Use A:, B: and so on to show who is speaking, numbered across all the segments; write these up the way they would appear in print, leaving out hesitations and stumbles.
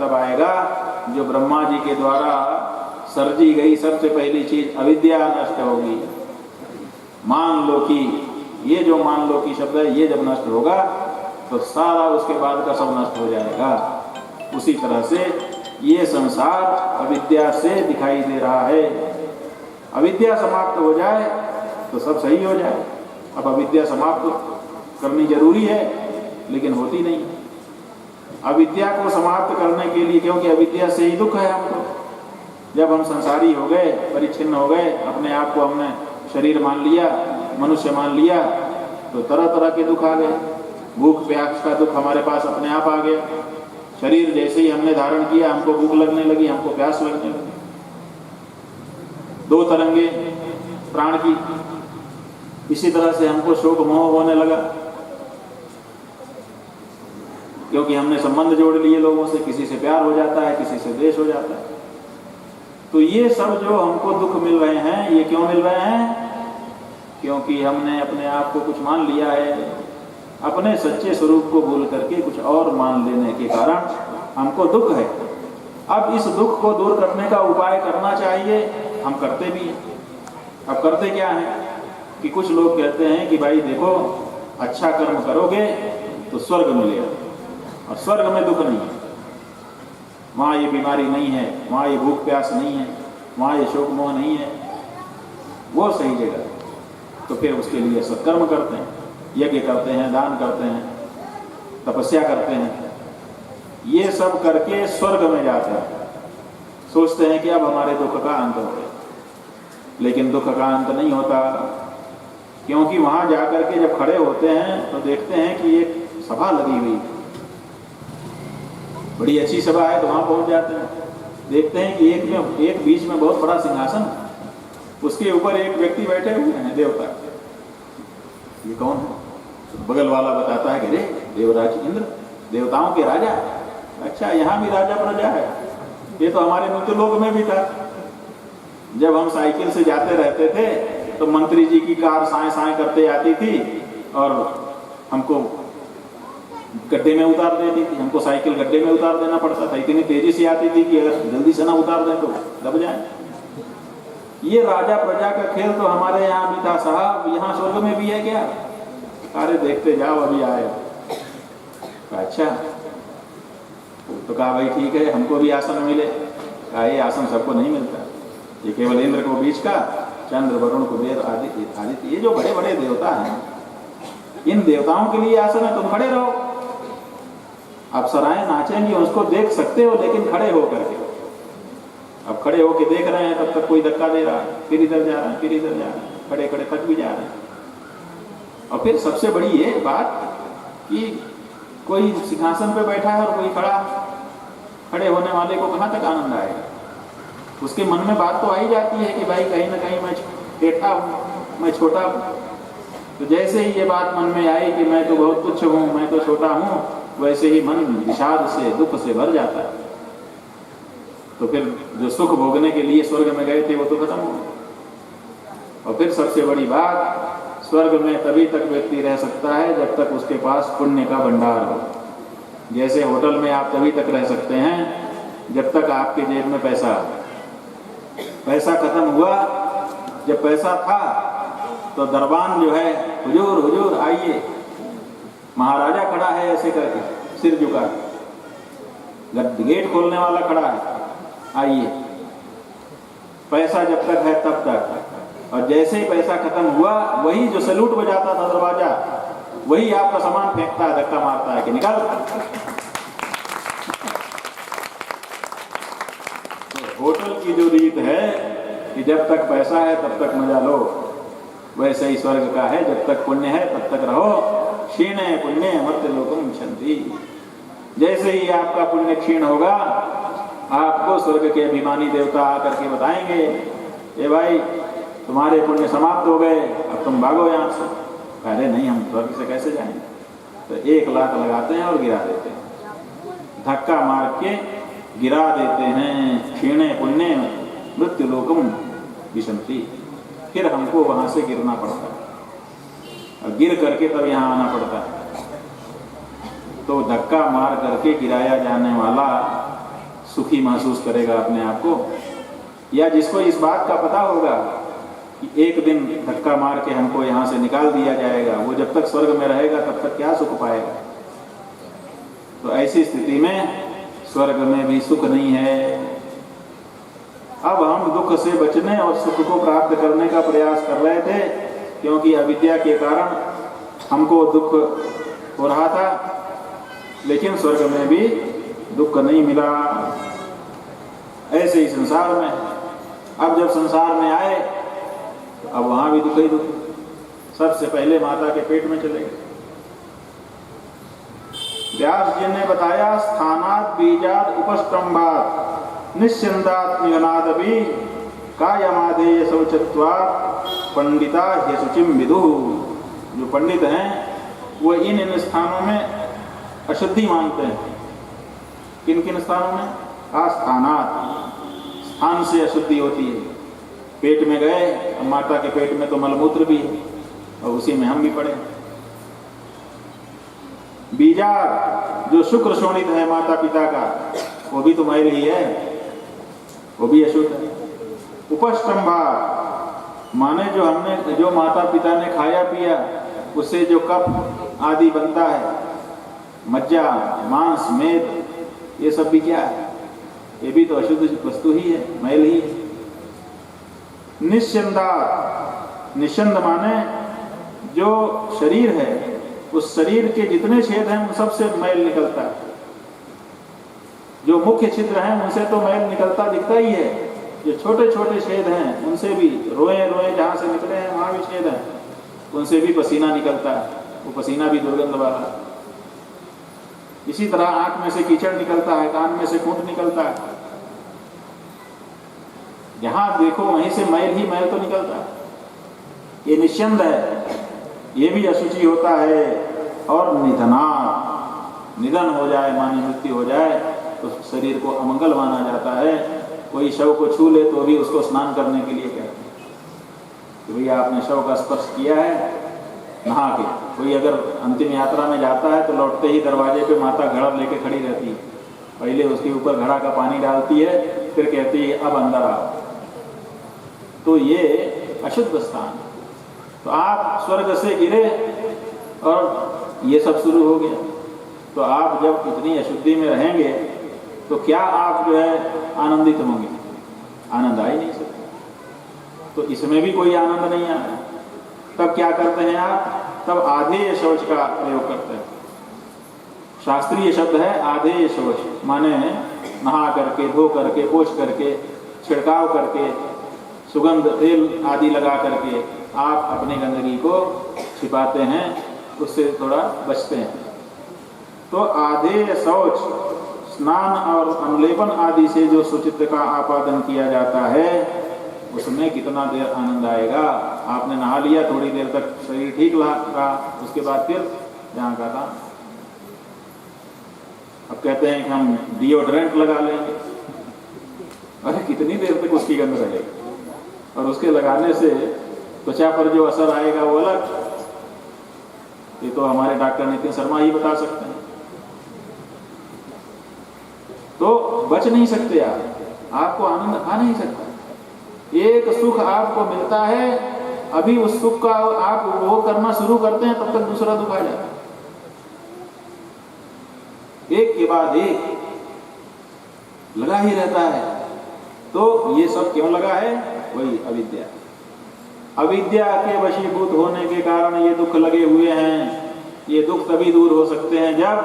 A: तब आएगा जो ब्रह्मा जी के द्वारा सर्जी गई सबसे पहली चीज अविद्या नष्ट होगी। मान लो कि ये जो मान लो कि शब्द है ये जब नष्ट होगा तो सारा उसके बाद का सब नष्ट हो जाएगा। उसी तरह से ये संसार अविद्या से दिखाई दे रहा है। अविद्या समाप्त हो जाए तो सब सही हो जाए। अब अविद्या समाप्त करनी जरूरी है लेकिन होती नहीं। अविद्या को समाप्त करने के लिए, क्योंकि अविद्या से ही दुख है हमको। जब हम संसारी हो गए, परिच्छिन्न हो गए, अपने आप को हमने शरीर मान लिया, मनुष्य मान लिया, तो तरह तरह के दुख आ गए। भूख प्यास का दुख हमारे पास अपने आप आ गया। शरीर जैसे ही हमने धारण किया हमको भूख लगने लगी, हमको प्यास लगने लगी। दो तरंगे प्राण की। इसी तरह से हमको शोक मोह होने लगा, क्योंकि हमने संबंध जोड़ लिए लोगों से। किसी से प्यार हो जाता है, किसी से द्वेष हो जाता है। तो ये सब जो हमको दुख मिल रहे हैं, ये क्यों मिल रहे हैं? क्योंकि हमने अपने आप को कुछ मान लिया है। अपने सच्चे स्वरूप को भूल करके कुछ और मान लेने के कारण हमको दुख है। अब इस दुख को दूर करने का उपाय करना चाहिए, हम करते भी हैं। अब करते क्या है कि कुछ लोग कहते हैं कि भाई देखो, अच्छा कर्म करोगे तो स्वर्ग मिलेगा, और स्वर्ग में दुख नहीं है, वहाँ ये बीमारी नहीं है, वहाँ ये भूख प्यास नहीं है, वहाँ ये शोक मोह नहीं है, वो सही जगह। तो फिर उसके लिए सत्कर्म करते हैं, यज्ञ करते हैं, दान करते हैं, तपस्या करते हैं। ये सब करके स्वर्ग में जाते हैं। सोचते हैं कि अब हमारे दुख का अंत हो गया, लेकिन दुख का अंत नहीं होता। क्योंकि वहाँ जाकर के जब खड़े होते हैं तो देखते हैं कि एक सभा लगी हुई, बड़ी अच्छी सभा है। तो वहाँ पहुँच जाते हैं, देखते हैं कि एक बीच में बहुत बड़ा सिंहासन, उसके ऊपर एक व्यक्ति बैठे हुए हैं, देवता। ये कौन है? तो बगल वाला बताता है कि अरे देवराज इंद्र, देवताओं के राजा। अच्छा, यहाँ भी राजा प्रजा है? ये तो हमारे मृत्युलोक में भी था। जब हम साइकिल से जाते रहते थे तो मंत्री जी की कार साए साए करते आती थी और हमको गड्ढे में उतार देती थी। हमको साइकिल गड्ढे में उतार देना पड़ता था, इतनी तेजी से आती थी कि अगर जल्दी से ना उतार दें तो दब जाए। ये राजा प्रजा का खेल तो हमारे यहाँ भी था साहब, यहाँ स्वर्ग में भी है क्या? अरे देखते जाओ, अभी आए। अच्छा, तो कहा भाई ठीक है, हमको भी आसन मिले। कहा ये आसन सबको नहीं मिलता, ये केवल इंद्र को बीच का, चंद्र वरुण कुबेर आदित्य, ये जो बड़े बड़े देवता हैं, इन देवताओं के लिए आसन है, तुम खड़े रहो। अप्सराएं नाचेंगी, उसको देख सकते हो, लेकिन खड़े हो करके। अब खड़े होके देख रहे हैं, तब तक कोई धक्का दे रहा है, फिर इधर जा रहा है, फिर इधर जा रहा है, खड़े खड़े थक भी जा रहे हैं। और फिर सबसे बड़ी ये बात कि कोई सिंहासन पे बैठा है और कोई खड़ा। खड़े होने वाले को कहाँ तक आनंद आएगा? उसके मन में बात तो आ ही जाती है कि भाई कहीं ना कहीं मैं बैठा हूँ, मैं छोटा हूँ। तो जैसे ही ये बात मन में आई कि मैं तो बहुत तुच्छ हूँ, मैं तो छोटा हूँ, वैसे ही मन विषाद से, दुख से भर जाता है। तो फिर जो सुख भोगने के लिए स्वर्ग में गए थे वो तो खत्म हो गए। और फिर सबसे बड़ी बात, स्वर्ग में तभी तक व्यक्ति रह सकता है जब तक उसके पास पुण्य का भंडार हो। जैसे होटल में आप तभी तक रह सकते हैं जब तक आपके जेब में पैसा। पैसा खत्म हुआ, जब पैसा था तो दरबान जो है, हुजूर हुजूर आइए, महाराजा खड़ा है ऐसे करके सिर झुका, गेट खोलने वाला खड़ा है, आइए। पैसा जब तक है तब तक। और जैसे ही पैसा खत्म हुआ, वही जो सैल्यूट बजाता था दरवाजा, वही आपका सामान फेंकता है, धक्का मारता है कि निकाल। होटल की जो रीत है कि जब तक पैसा है तब तक मजा लो, वैसे ही स्वर्ग का है, जब तक पुण्य है तब तक रहो। क्षीणे पुण्य मर्त्यलोकम विशन्ति। जैसे ही आपका पुण्य क्षीण होगा, आपको स्वर्ग के अभिमानी देवता आकर के बताएंगे, ए भाई तुम्हारे पुण्य समाप्त हो गए, अब तुम भागो यहाँ से। अरे नहीं, हम स्वर्ग से कैसे जाएंगे? तो 1 लाख लगाते हैं और गिरा देते हैं, धक्का मार के गिरा देते हैं। क्षीणे पुण्य मृत्युलोकम विशन्ति। फिर हमको वहां से गिरना पड़ता है, और गिर करके तब यहाँ आना पड़ता है। तो धक्का मार करके गिराया जाने वाला सुखी महसूस करेगा अपने आप को। या जिसको इस बात का पता होगा कि एक दिन धक्का मार के हमको यहाँ से निकाल दिया जाएगा, वो जब तक स्वर्ग में रहेगा तब तक क्या सुख पाएगा। तो ऐसी स्थिति में स्वर्ग में भी सुख नहीं है। अब हम दुख से बचने और सुख को प्राप्त करने का प्रयास कर रहे थे, क्योंकि अविद्या के कारण हमको दुख हो रहा था, लेकिन स्वर्ग में भी दुख नहीं मिला। ऐसे ही संसार में, अब जब संसार में आए तो अब वहां भी दुख ही दुख। सबसे पहले माता के पेट में चले गए। व्यास जी ने बताया, स्थानात् बीजात् उपस्टम्भात् निश्चिंदात् निगनादपि कायमाधेय शौचत्वात् पंडिता ह्यशुचिं विदुः। जो पंडित हैं वो इन स्थानों में अशुद्धि मानते हैं। किन किन स्थानों में? आस्थानात्, स्थान से अशुद्धि होती है। पेट में गए, माता के पेट में तो मलमूत्र भी है और उसी में हम भी पड़े। बीजार, जो शुक्र शोणित है माता पिता का, वो भी तो मैल ही है, वो भी अशुद्ध है। उपस्टंभा माने जो माता पिता ने खाया पिया उससे जो कफ आदि बनता है, मज्जा, मांस, मेद, ये सब भी क्या है? ये भी तो अशुद्ध वस्तु ही है, मैल ही है। निश्चंदा, निश्चंद माने जो शरीर है, उस शरीर के जितने छेद हैं उन सबसे मैल निकलता है। जो मुख्य छिद्र हैं उनसे तो मैल निकलता दिखता ही है, जो छोटे छोटे छेद हैं उनसे भी, रोए रोए जहाँ से निकले हैं वहाँ भी छेद हैं, उनसे भी पसीना निकलता है। वो पसीना भी दुर्गंध वाला। इसी तरह आंख में से कीचड़ निकलता है, कान में से खूंट निकलता है, जहां देखो वहीं से मैल ही मैल तो निकलता है। ये निश्चंद है, ये भी अशुचि होता है। और निधना, निधन हो जाए माने मृत्यु हो जाए तो शरीर को अमंगल माना जाता है। कोई शव को छू ले तो भी उसको स्नान करने के लिए कहते हैं कि भैया आपने शव का स्पर्श किया है, नहा के। कोई अगर अंतिम यात्रा में जाता है तो लौटते ही दरवाजे पे माता घड़ा लेके खड़ी रहती है, पहले उसके ऊपर घड़ा का पानी डालती है, फिर कहती है अब अंदर आओ। तो ये अशुद्ध स्थान। तो आप स्वर्ग से गिरे और ये सब शुरू हो गया, तो आप जब इतनी अशुद्धि में रहेंगे तो क्या आप जो है आनंदित होंगे? आनंद आ ही नहीं सकता। तो इसमें भी कोई आनंद नहीं आया। तब क्या करते हैं आप? तब आधेय शौच का प्रयोग करते हैं। शास्त्रीय शब्द है आधेय शौच, माने नहा करके, धो करके, पोंछ करके, छिड़काव करके, सुगंध तेल आदि लगा करके आप अपनी गंदगी को छिपाते हैं, उससे थोड़ा बचते हैं। तो आधेय शौच, स्नान और अनुलेपन आदि से जो सुचित्त का आपादन किया जाता है, उसमें कितना देर आनंद आएगा। आपने नहा लिया, थोड़ी देर तक शरीर ठीक रहा, उसके बाद फिर जहाँ का था। अब कहते हैं कि हम डिओड्रेंट लगा लेंगे, अरे कितनी देर तक उसकी गंध रहेगी, और उसके लगाने से त्वचा पर जो असर आएगा वो अलग। ये तो हमारे डॉक्टर नितिन शर्मा ही बता सकते हैं। तो बच नहीं सकते आप, आपको आनंद आ नहीं सकता। एक सुख आपको मिलता है, अभी उस सुख का आप उपभोग करना शुरू करते हैं तब तक दूसरा दुख आ जाता है, एक के बाद एक लगा ही रहता है। तो ये सब क्यों लगा है? वही अविद्या। अविद्या के वशीभूत होने के कारण ये दुख लगे हुए हैं। ये दुख तभी दूर हो सकते हैं जब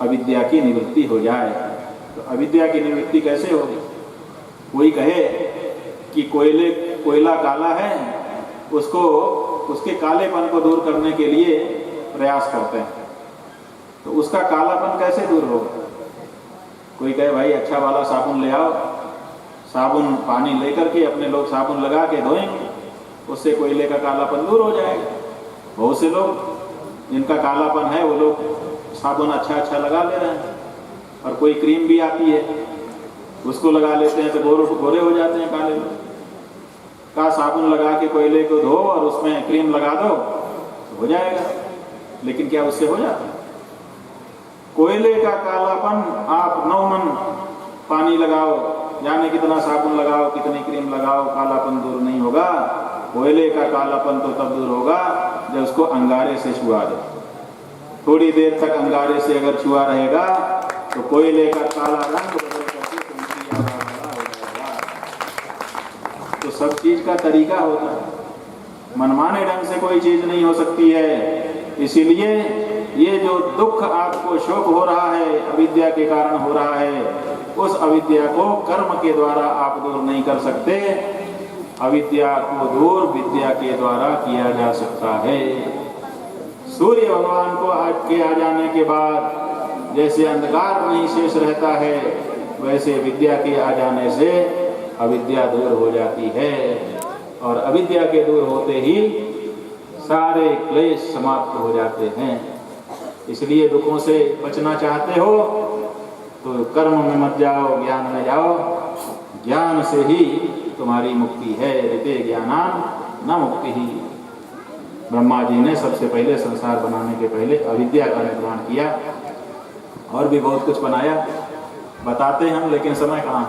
A: अविद्या की निवृत्ति हो जाए। तो अविद्या की निवृत्ति कैसे होगी? कोई कहे कि कोयला काला है, उसको उसके कालेपन को दूर करने के लिए प्रयास करते हैं, तो उसका कालापन कैसे दूर होगा? कोई कहे भाई अच्छा वाला साबुन ले आओ, साबुन पानी लेकर के अपने लोग साबुन लगा के धोएंगे, उससे कोयले का कालापन दूर हो जाएगा। बहुत से लोग जिनका कालापन है वो लोग साबुन अच्छा लगा ले रहे हैं, और कोई क्रीम भी आती है उसको लगा लेते हैं तो गोरे हो जाते हैं काले लोग। का साबुन लगा के कोयले को धो और उसमें क्रीम लगा दो तो हो जाएगा, लेकिन क्या उससे हो जाता? कोयले का कालापन आप नौमन लगाओ, जाने कितना साबुन लगाओ, कितनी क्रीम लगाओ, कालापन दूर नहीं होगा। कोयले का कालापन तो तब दूर होगा जब उसको अंगारे से छुआ दे। थोड़ी देर तक अंगारे से अगर छुआ रहेगा तो कोयले का काला रंग बदल करके चमकीला काला हो जाएगा। तो सब चीज का तरीका होता है, मनमाने ढंग से कोई चीज नहीं हो सकती है। इसीलिए ये जो दुख आपको शोक हो रहा है, अविद्या के कारण हो रहा है, उस अविद्या को कर्म के द्वारा आप दूर नहीं कर सकते। अविद्या को दूर विद्या के द्वारा किया जा सकता है। सूर्य भगवान को के आ जाने के बाद जैसे अंधकार नहीं शेष रहता है, वैसे विद्या के आ जाने से अविद्या दूर हो जाती है। और अविद्या के दूर होते ही सारे क्लेश समाप्त हो जाते हैं। इसलिए दुखों से बचना चाहते हो तो कर्म में मत जाओ, ज्ञान में जाओ। ज्ञान से ही तुम्हारी मुक्ति है। ऋते ज्ञानान न मुक्ति ही। ब्रह्मा जी ने सबसे पहले संसार बनाने के पहले अविद्या का निर्माण किया, और भी बहुत कुछ बनाया, बताते हम, लेकिन समय कहाँ,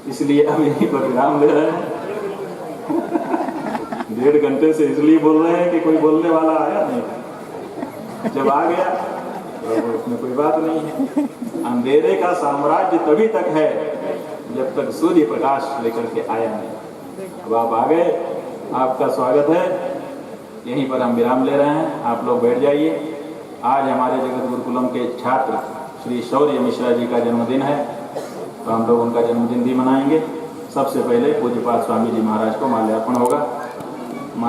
A: इसलिए अब यहीं पर विराम ले रहे हैं। 1.5 घंटे से इसलिए बोल रहे हैं कि कोई बोलने वाला आया नहीं। जब आ गया तो उसमें कोई बात नहीं है। अंधेरे का साम्राज्य तभी तक है जब तक सूर्य प्रकाश लेकर के आया नहीं। अब आप आ गए, आपका स्वागत है। यहीं पर हम विराम ले रहे हैं, आप लोग बैठ जाइए। आज हमारे जगत गुरुकुलम के छात्र श्री शौर्य मिश्रा जी का जन्मदिन है, तो हम लोग उनका जन्मदिन भी मनाएंगे। सबसे पहले पूज्यपाद स्वामी जी महाराज को माल्यार्पण होगा।